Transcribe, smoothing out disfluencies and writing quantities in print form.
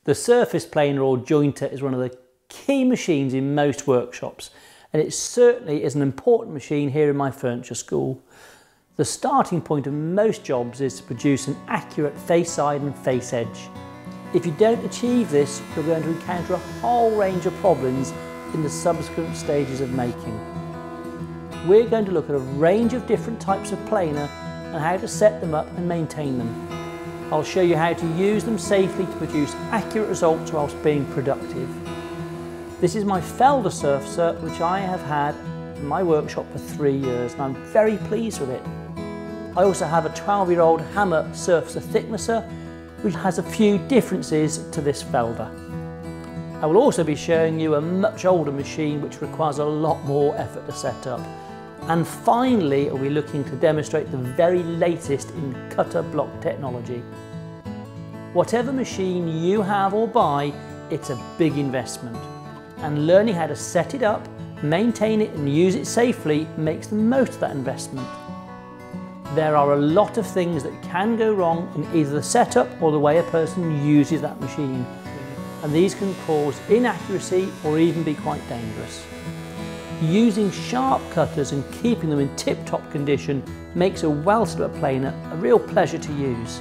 The surface planer or jointer is one of the key machines in most workshops, and it certainly is an important machine here in my furniture school. The starting point of most jobs is to produce an accurate face side and face edge. If you don't achieve this, you're going to encounter a whole range of problems in the subsequent stages of making. We're going to look at a range of different types of planer and how to set them up and maintain them. I'll show you how to use them safely to produce accurate results whilst being productive. This is my Felder surfacer, which I have had in my workshop for 3 years, and I'm very pleased with it. I also have a 12-year-old hammer surfacer thicknesser, which has a few differences to this Felder. I will also be showing you a much older machine which requires a lot more effort to set up. And finally, we'll be looking to demonstrate the very latest in cutter block technology. Whatever machine you have or buy, it's a big investment. And learning how to set it up, maintain it and use it safely makes the most of that investment. There are a lot of things that can go wrong in either the setup or the way a person uses that machine. And these can cause inaccuracy or even be quite dangerous. Using sharp cutters and keeping them in tip-top condition makes a well-set up planer a real pleasure to use.